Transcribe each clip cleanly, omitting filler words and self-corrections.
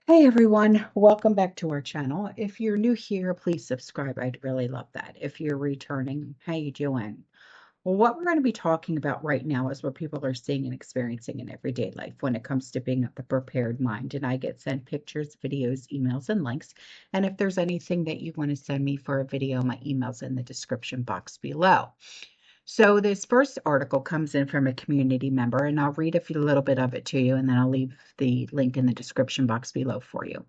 Hey everyone, welcome back to our channel. If you're new here, please subscribe. I'd really love that. If you're returning, how you doing? Well, what we're going to be talking about right now is what people are seeing and experiencing in everyday life when it comes to being the prepared mind. And I get sent pictures, videos, emails, and links. And if there's anything that you want to send me for a video, my email's in the description box below. So this first article comes in from a community member, and I'll read a little bit of it to you, and then I'll leave the link in the description box below for you.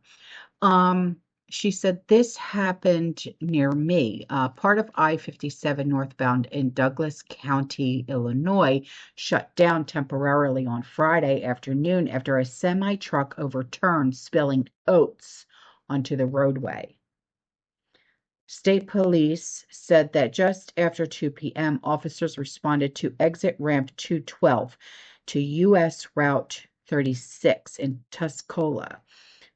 Um, she said, this happened near me. Part of I-57 northbound in Douglas County, Illinois, shut down temporarily on Friday afternoon after a semi-truck overturned, spilling oats onto the roadway. State police said that just after 2 p.m., officers responded to exit ramp 212 to U.S. Route 36 in Tuscola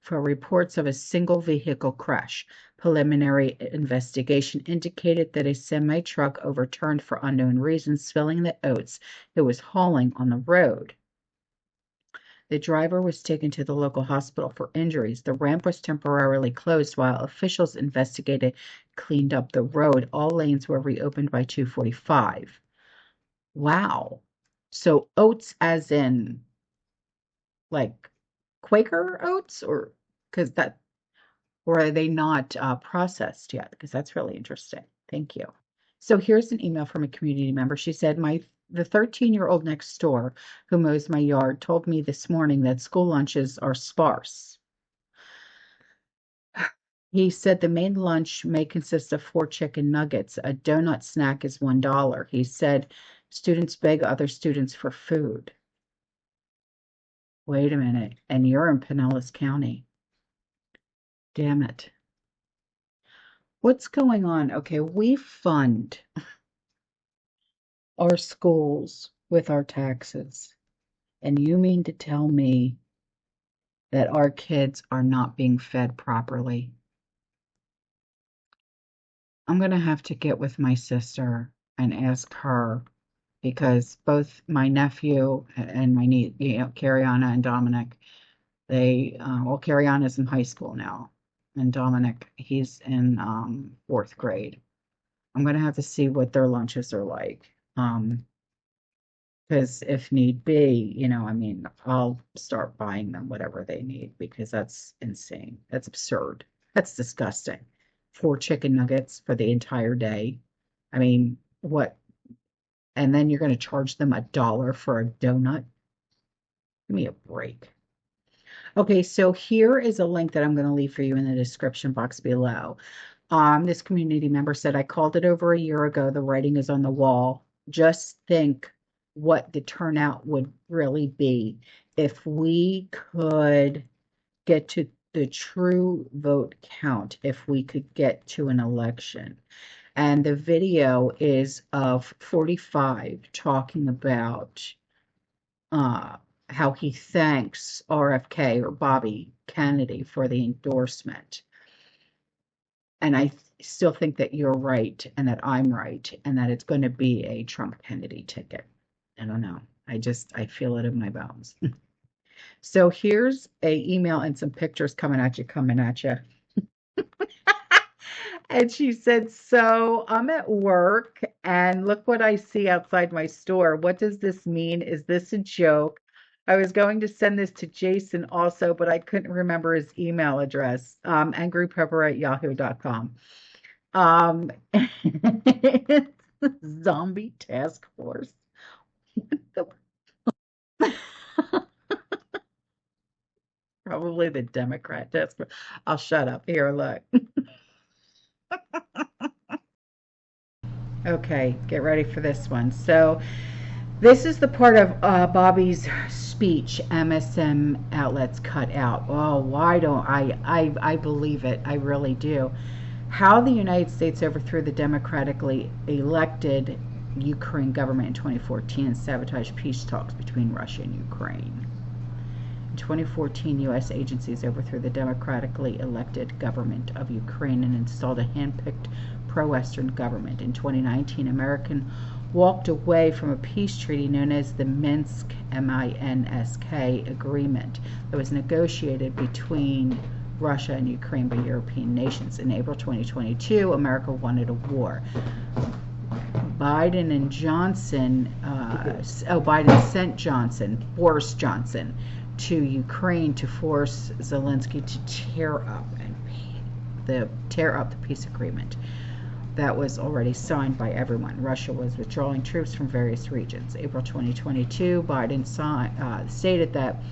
for reports of a single vehicle crash. Preliminary investigation indicated that a semi-truck overturned for unknown reasons, spilling the oats it was hauling on the road. The driver was taken to the local hospital for injuries. The ramp was temporarily closed while officials investigated, cleaned up the road. All lanes were reopened by 2:45. Wow. So oats as in like Quaker oats, or because that, or are they not processed yet? Because that's really interesting. Thank you. So here's an email from a community member. She said, the 13-year-old next door who mows my yard told me this morning that school lunches are sparse. He said the main lunch may consist of 4 chicken nuggets. A donut snack is $1. He said students beg other students for food. Wait a minute. And you're in Pinellas County. Damn it. What's going on? Okay, we fund our schools with our taxes. And you mean to tell me that our kids are not being fed properly? I'm going to have to get with my sister and ask her, because both my nephew and my niece, Cariana and Dominic, well, Cariana's in high school now, and Dominic, he's in 4th grade. I'm going to have to see what their lunches are like. Because if need be, I mean, I'll start buying them whatever they need, because that's insane. That's absurd. That's disgusting. 4 chicken nuggets for the entire day. I mean, what? And then you're going to charge them $1 for a donut? Give me a break. Okay, so here is a link that I'm going to leave for you in the description box below. This community member said, I called it over a year ago. The writing is on the wall. Just think what the turnout would really be if we could get to the true vote count, if we could get to an election. And the video is of 45 talking about how he thanks RFK, or Bobby Kennedy, for the endorsement. And I still think that you're right, and that I'm right, and that it's going to be a Trump Kennedy ticket. I don't know. I feel it in my bones. So here's a email and some pictures coming at you. And she said, so I'm at work and look what I see outside my store. What does this mean? Is this a joke? I was going to send this to Jason also, but I couldn't remember his email address. Angrypepper@yahoo.com. It's Zombie Task Force. Probably the Democrat task force. I'll shut up. Here, look. Okay, get ready for this one. So this is the part of Bobby's speech MSM outlets cut out. Oh, why don't I believe it. I really do. How the United States overthrew the democratically elected Ukraine government in 2014 and sabotaged peace talks between Russia and Ukraine. In 2014, U.S. agencies overthrew the democratically elected government of Ukraine and installed a hand-picked pro-Western government. In 2019, American walked away from a peace treaty known as the Minsk, M-I-N-S-K, agreement that was negotiated between Russia and Ukraine by European nations. In April 2022, America wanted a war. Biden and Johnson, Biden sent Boris Johnson, to Ukraine to force Zelensky to tear up the peace agreement that was already signed by everyone. Russia was withdrawing troops from various regions. April 2022, Biden stated that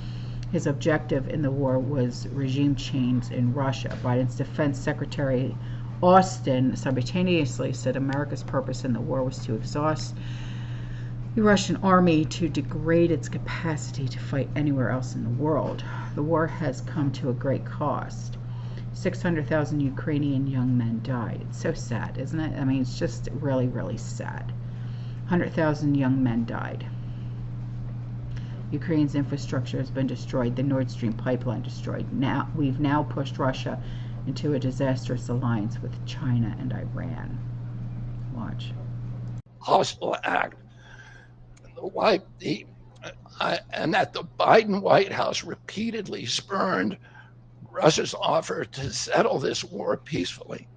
his objective in the war was regime change in Russia. Biden's Defense Secretary Austin simultaneously said America's purpose in the war was to exhaust the Russian army to degrade its capacity to fight anywhere else in the world. The war has come to a great cost. 600,000 Ukrainian young men died. It's so sad, isn't it? I mean, it's just really, really sad. 100,000 young men died. Ukraine's infrastructure has been destroyed. The Nord Stream pipeline destroyed. We've now pushed Russia into a disastrous alliance with China and Iran. Watch. Hostile act. And that the Biden White House repeatedly spurned Russia's offer to settle this war peacefully.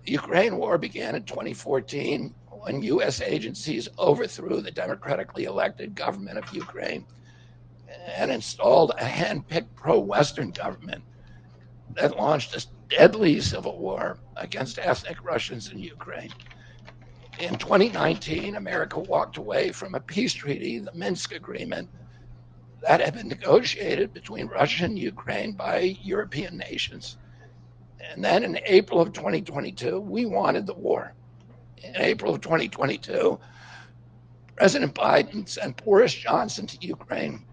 The Ukraine war began in 2014 when U.S. agencies overthrew the democratically elected government of Ukraine and installed a hand-picked pro-Western government that launched a deadly civil war against ethnic Russians in Ukraine. In 2019, America walked away from a peace treaty, the Minsk Agreement, that had been negotiated between Russia and Ukraine by European nations. And then in April of 2022, we wanted the war. In April of 2022, President Biden sent Boris Johnson to Ukraine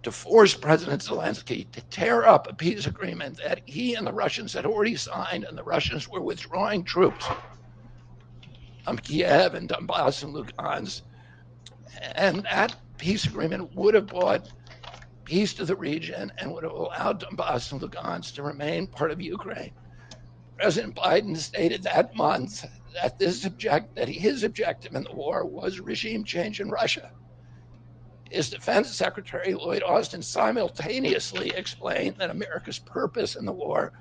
to force President Zelensky to tear up a peace agreement that he and the Russians had already signed, and the Russians were withdrawing troops from Kiev and Donbass and Lugansk. And that peace agreement would have brought peace to the region and would have allowed Donbass and Lugansk to remain part of Ukraine. President Biden stated that month that his objective in the war was regime change in Russia. His Defense Secretary, Lloyd Austin, simultaneously explained that America's purpose in the war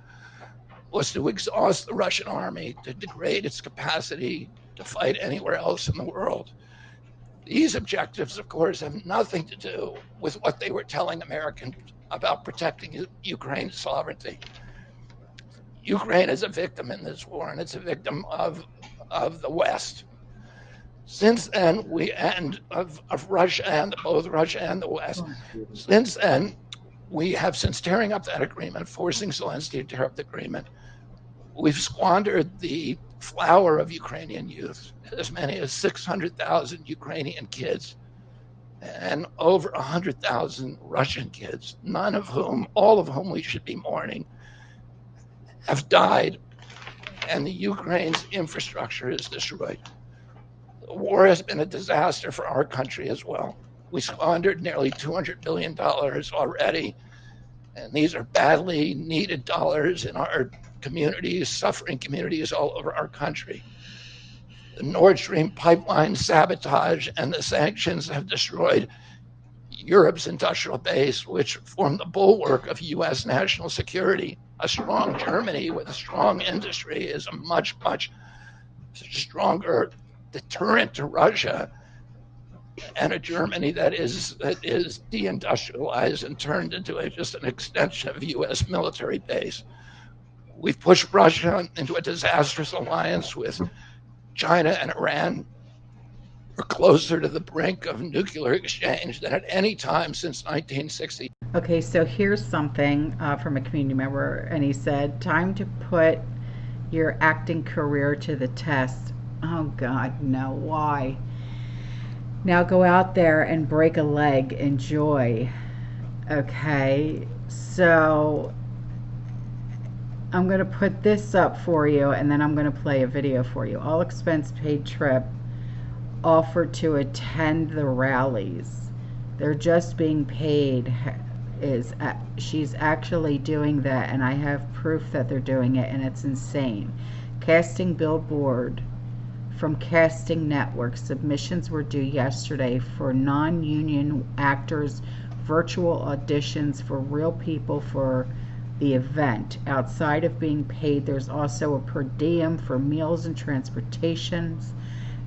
was to exhaust the Russian army, to degrade its capacity to fight anywhere else in the world. These objectives, of course, have nothing to do with what they were telling Americans about protecting Ukraine's sovereignty. Ukraine is a victim in this war, and it's a victim of the West. Since then, of Russia and both Russia and the West. Since then, we have, since tearing up that agreement, forcing Zelensky to tear up the agreement, we've squandered the flower of Ukrainian youth, as many as 600,000 Ukrainian kids and over 100,000 Russian kids, all of whom we should be mourning, have died, and the Ukraine's infrastructure is destroyed. The war has been a disaster for our country as well. We squandered nearly $200 billion already, and these are badly needed dollars in our communities, suffering communities all over our country. The Nord Stream pipeline sabotage and the sanctions have destroyed Europe's industrial base, which formed the bulwark of U.S. national security. A strong Germany with a strong industry is a much, much stronger deterrent to Russia, and a Germany that is deindustrialized and turned into just an extension of U.S. military base. We've pushed Russia into a disastrous alliance with China and Iran. We're closer to the brink of nuclear exchange than at any time since 1960. Okay, so here's something from a community member, and he said, time to put your acting career to the test. Oh God, no, why? Now go out there and break a leg, enjoy. Okay, so I'm going to put this up for you, and then I'm going to play a video for you. All expense paid trip offered to attend the rallies. They're just being paid. She's actually doing that, and I have proof that they're doing it, and it's insane. Casting billboard from casting networks. Submissions were due yesterday for non-union actors, virtual auditions for real people for the event. Outside of being paid, there's also a per diem for meals and transportations.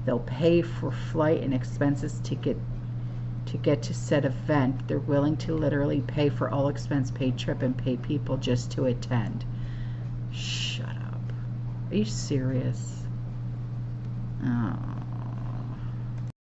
They'll pay for flight and expenses to get to said event. They're willing to literally pay for all expense paid trip and pay people just to attend. Shut up. Are you serious? Oh.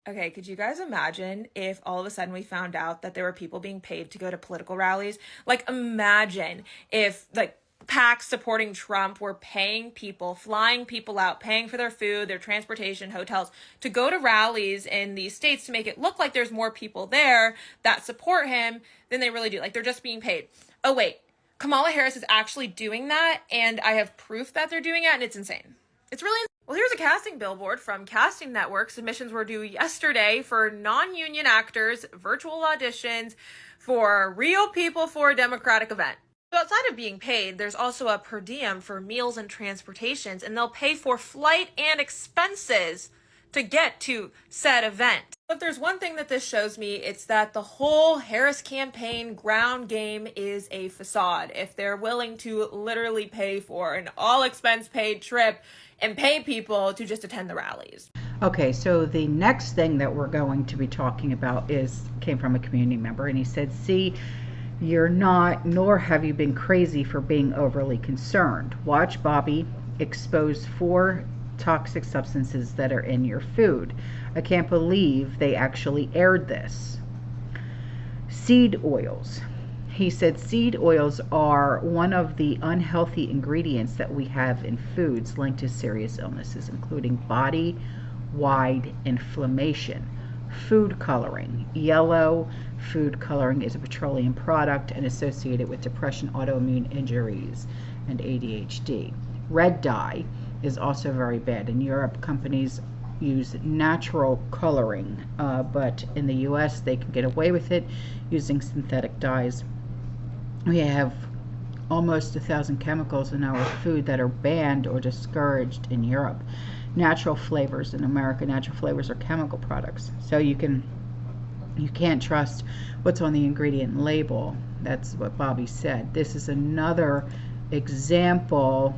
Okay, could you guys imagine if all of a sudden we found out that there were people being paid to go to political rallies? Like, imagine if, like, PACs supporting Trump were paying people, flying people out, paying for their food, their transportation, hotels, to go to rallies in these states to make it look like there's more people there that support him than they really do. Like, they're just being paid. Oh, wait. Kamala Harris is actually doing that, and I have proof that they're doing it, and it's insane. It's really insane. Well, here's a casting billboard from Casting Network. Submissions were due yesterday for non-union actors, virtual auditions for real people for a Democratic event. So outside of being paid, there's also a per diem for meals and transportations, and they'll pay for flight and expenses to get to said event. If there's one thing that this shows me, it's that the whole Harris campaign ground game is a facade. If they're willing to literally pay for an all expense paid trip and pay people to just attend the rallies. Okay, so the next thing that we're going to be talking about came from a community member, and he said, see, you're not, nor have you been crazy for being overly concerned. Watch Bobby expose 4 toxic substances that are in your food. I can't believe they actually aired this. Seed oils. He said seed oils are one of the unhealthy ingredients that we have in foods linked to serious illnesses, including body-wide inflammation. Food coloring. Yellow food coloring is a petroleum product and associated with depression, autoimmune injuries, and ADHD. Red dye is also very bad. In Europe, companies use natural coloring, but in the US, they can get away with it using synthetic dyes. We have almost 1,000 chemicals in our food that are banned or discouraged in Europe. Natural flavors in America, natural flavors are chemical products. So you can't trust what's on the ingredient label. That's what Bobby said. This is another example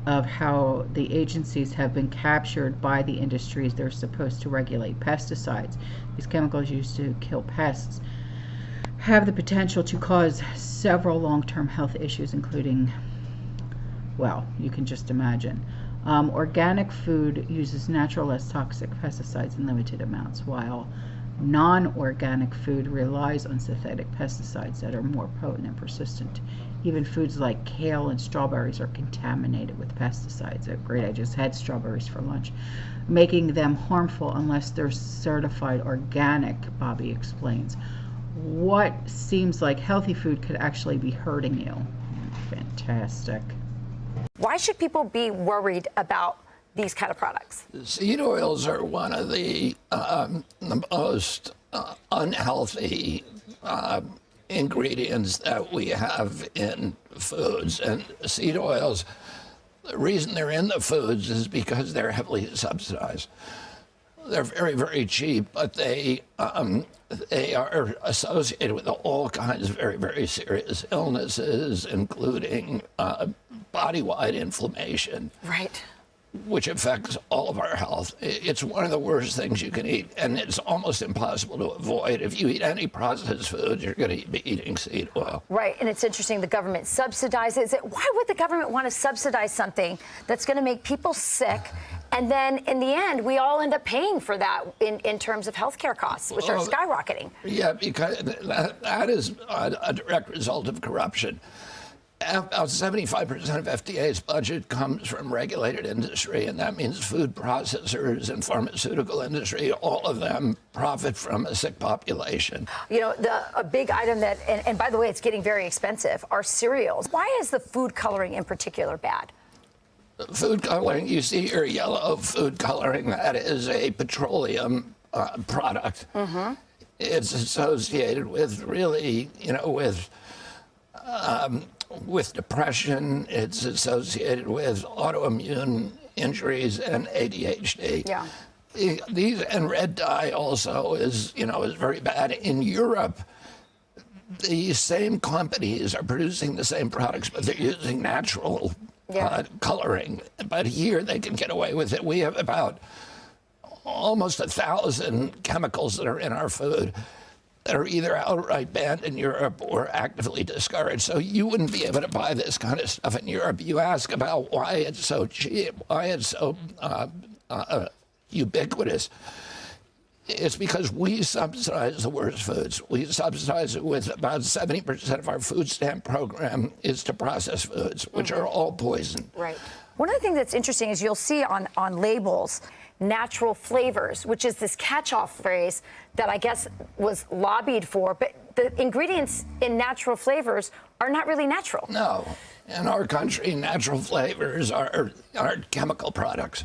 of how the agencies have been captured by the industries they're supposed to regulate. Pesticides, these chemicals used to kill pests, have the potential to cause several long-term health issues, including, well, you can just imagine. Organic food uses natural, less toxic pesticides in limited amounts, while non-organic food relies on synthetic pesticides that are more potent and persistent. Even foods like kale and strawberries are contaminated with pesticides. Oh, great, I just had strawberries for lunch. Making them harmful unless they're certified organic, Bobby explains. What seems like healthy food could actually be hurting you. Fantastic. Why should people be worried about these kind of products? Seed oils are one of the most unhealthy ingredients that we have in foods. And seed oils, the reason they're in the foods is because they're heavily subsidized. They're very, very cheap, but they are associated with all kinds of very, very serious illnesses, including body-wide inflammation. Right. Which affects all of our health. It's one of the worst things you can eat, and it's almost impossible to avoid. If you eat any processed food, you're going to be eating seed oil. Right, and it's interesting, the government subsidizes it. Why would the government want to subsidize something that's going to make people sick, and then in the end, we all end up paying for that in terms of healthcare costs, which are skyrocketing? Yeah, because that is a direct result of corruption. About 75% of FDA's budget comes from regulated industry, and that means food processors and pharmaceutical industry, all of them profit from a sick population. You know, a big item that, and by the way, it's getting very expensive, are cereals. Why is the food coloring in particular bad? Food coloring, you see your yellow food coloring, that is a petroleum product. Mm-hmm. It's associated with really, with depression. It's associated with autoimmune injuries and ADHD. Yeah. These, and red dye also is very bad. In Europe, the same companies are producing the same products, but they're using natural coloring. But here they can get away with it. We have about almost 1,000 chemicals that are in our food that are either outright banned in Europe or actively discouraged. So you wouldn't be able to buy this kind of stuff in Europe. You ask about why it's so cheap, why it's so ubiquitous. It's because we subsidize the worst foods. We subsidize it with about 70% of our food stamp program is to processed foods, which are all poison. Right. One of the things that's interesting is you'll see on labels natural flavors, which is this catch-all phrase that I guess was lobbied for, but the ingredients in natural flavors are not really natural. No. In our country, natural flavors are chemical products.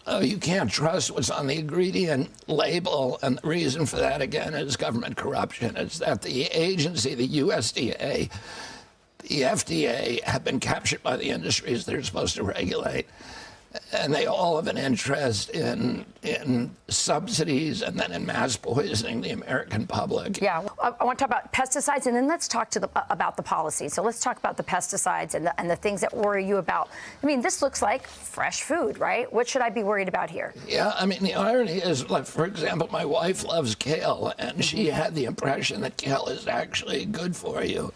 So you can't trust what's on the ingredient label, and the reason for that, again, is government corruption. It's that the agency, the USDA, the FDA, have been captured by the industries they're supposed to regulate. And they all have an interest in subsidies and then in mass poisoning the American public. Yeah, I want to talk about pesticides, and then let's talk about the policy. So let's talk about the pesticides and the things that worry you about. I mean, this looks like fresh food, right? What should I be worried about here? Yeah, I mean, the irony is, like, for example, my wife loves kale, and she had the impression that kale is actually good for you.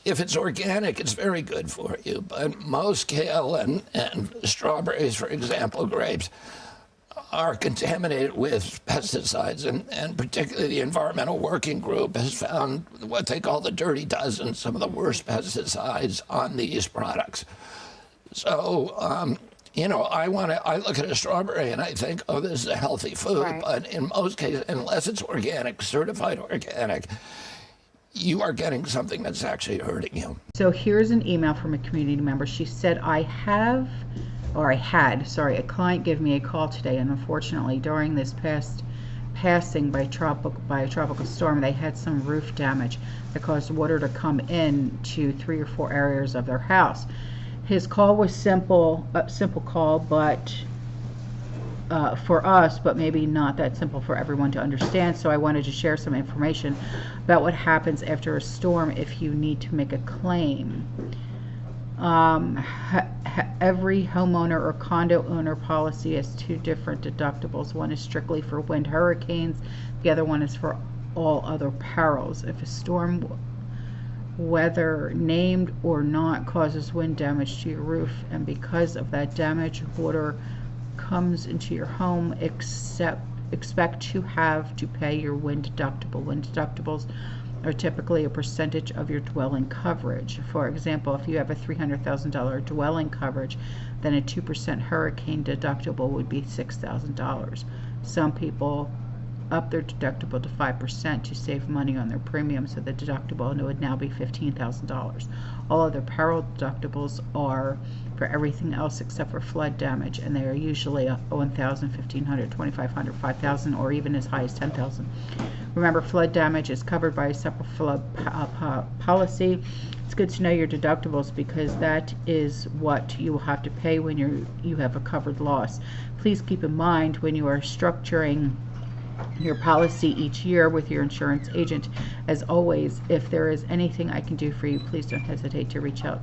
If it's organic, it's very good for you. But most kale and strawberries, for example, grapes, are contaminated with pesticides. And particularly the Environmental Working Group has found what they call the dirty dozen, some of the worst pesticides on these products. So, I look at a strawberry and I think, oh, this is a healthy food. Right. But in most cases, unless it's organic, certified organic, you are getting something that's actually hurting you. So here's an email from a community member. She said, I had a client give me a call today, and unfortunately during this passing by a tropical storm, they had some roof damage that caused water to come in to 3 or 4 areas of their house. His call was simple call, but for us, but maybe not that simple for everyone to understand. So I wanted to share some information about what happens after a storm if you need to make a claim. Every homeowner or condo owner policy has 2 different deductibles. One is strictly for wind hurricanes. The other one is for all other perils. If a storm, whether named or not, causes wind damage to your roof, and because of that damage, water comes into your home, expect to have to pay your wind deductible. Wind deductibles are typically a percentage of your dwelling coverage. For example, if you have a $300,000 dwelling coverage, then a 2% hurricane deductible would be $6,000. Some people up their deductible to 5% to save money on their premium, so the deductible would now be $15,000. All other peril deductibles are for everything else except for flood damage, and they are usually $1,000, $1,500, $2,500, $5,000, or even as high as $10,000. Remember, flood damage is covered by a separate flood policy. It's good to know your deductibles because that is what you will have to pay when you have a covered loss. Please keep in mind when you are structuring your policy each year with your insurance agent. As always, if there is anything I can do for you, please don't hesitate to reach out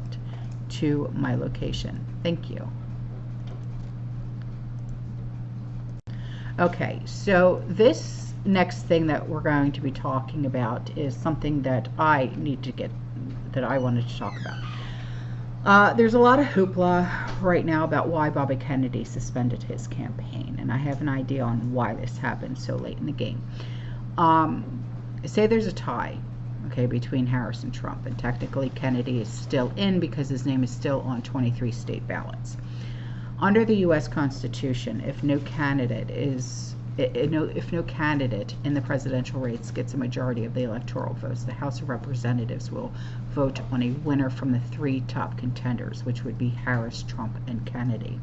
to my location. Thank you. Okay, so this next thing that we're going to be talking about is something that I wanted to talk about. There's a lot of hoopla right now about why Bobby Kennedy suspended his campaign, and I have an idea on why this happened so late in the game. Say there's a tie, okay, between Harris and Trump, and technically Kennedy is still in because his name is still on 23 state ballots. Under the U.S. Constitution, if no candidate in the presidential race gets a majority of the electoral votes, the House of Representatives will vote on a winner from the 3 top contenders, which would be Harris, Trump, and Kennedy.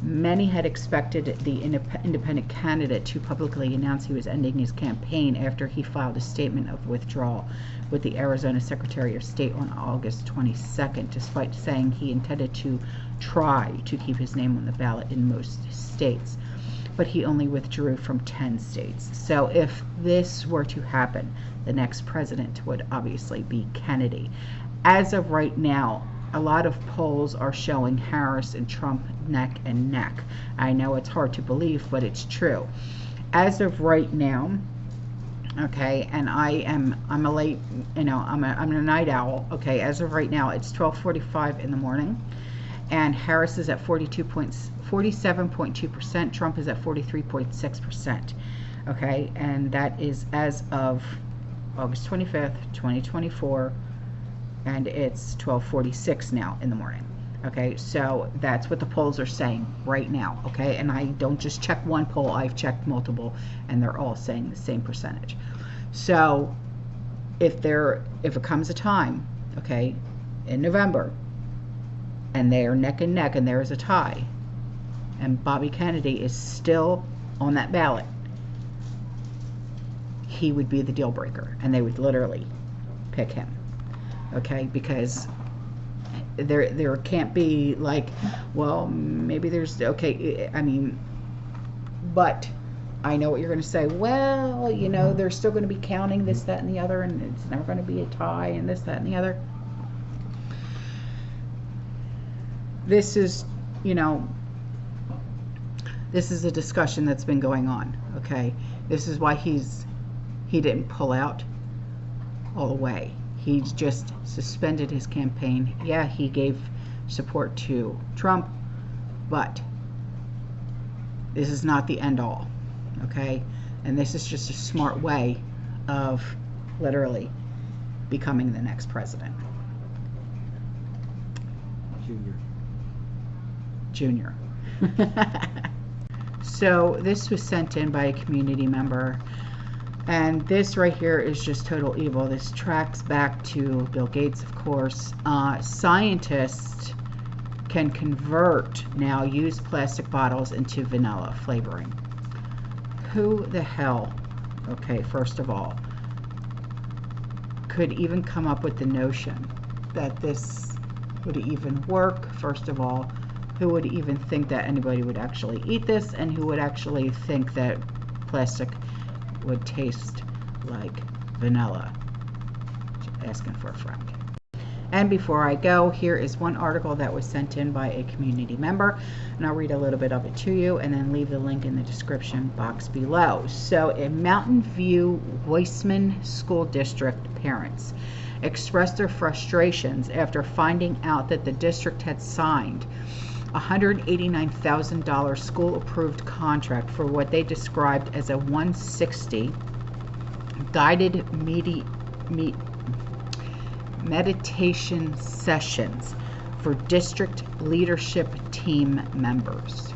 Many had expected the independent candidate to publicly announce he was ending his campaign after he filed a statement of withdrawal with the Arizona Secretary of State on August 22nd, despite saying he intended to try to keep his name on the ballot in most states. But he only withdrew from 10 states. So if this were to happen, the next president would obviously be Kennedy. As of right now, a lot of polls are showing Harris and Trump neck and neck. I know it's hard to believe, but it's true. As of right now, okay, and I'm a late, I'm a night owl, okay, as of right now, it's 12:45 in the morning, and Harris is at 47.2%, Trump is at 43.6%, okay, and that is as of August 25th, 2024, and it's 12:46 now in the morning. Okay, so that's what the polls are saying right now. Okay, and I don't just check one poll, I've checked multiple, and they're all saying the same percentage. So if it comes a time, okay, in November, and they are neck and neck and there is a tie, and Bobby Kennedy is still on that ballot, he would be the deal breaker, and they would literally pick him. Okay, because there can't be like, well, maybe there's, okay, I mean, but I know what you're going to say. Well, they're still going to be counting this, that, and the other, and it's never going to be a tie, and this, that, and the other. This is, this is a discussion that's been going on. Okay, this is why he didn't pull out all the way. He just suspended his campaign. Yeah, he gave support to Trump, but this is not the end all, okay? And this is just a smart way of literally becoming the next president. Junior. So this was sent in by a community member. And this right here is just total evil. This tracks back to Bill Gates, of course. Scientists can convert now used plastic bottles into vanilla flavoring. Who the hell, okay, first of all, could even come up with the notion that this would even work? First of all, who would even think that anybody would actually eat this, and who would actually think that plastic would taste like vanilla? Asking for a friend. And before I go, here is one article that was sent in by a community member, and I'll read a little bit of it to you and then leave the link in the description box below. So in Mountain View Weissman School District, parents expressed their frustrations after finding out that the district had signed a $189,000 school-approved contract for what they described as a 160 guided meditation sessions for district leadership team members.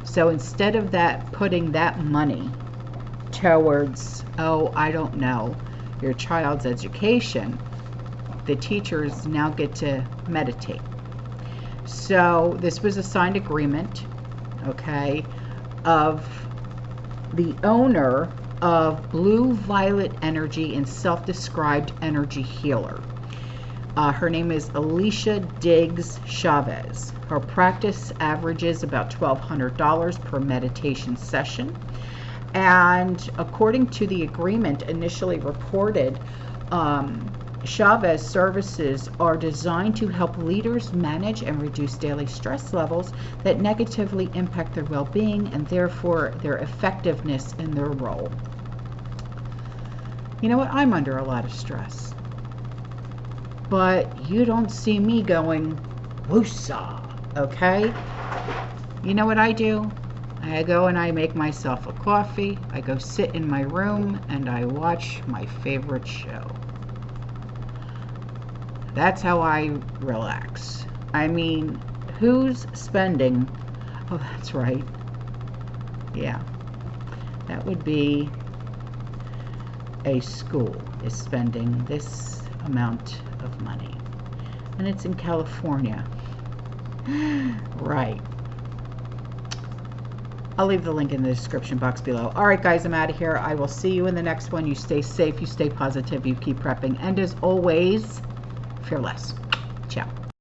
So instead of that, putting that money towards, oh, I don't know, your child's education, the teachers now get to meditate. So this was a signed agreement, okay, of the owner of Blue Violet Energy and self-described energy healer. Her name is Alicia Diggs Chavez. Her practice averages about $1,200 per meditation session. And according to the agreement initially reported, Chavez services are designed to help leaders manage and reduce daily stress levels that negatively impact their well-being and therefore their effectiveness in their role. You know what? I'm under a lot of stress. But you don't see me going, woosah, okay? You know what I do? I go and I make myself a coffee, I go sit in my room, and I watch my favorite show. That's how I relax. I mean, who's spending, oh, that's right, yeah, that would be a school is spending this amount of money, and it's in California. Right. I'll leave the link in the description box below. All right, guys, I'm out of here. I will see you in the next one. You stay safe, you stay positive, you keep prepping, and as always, fearless. Ciao.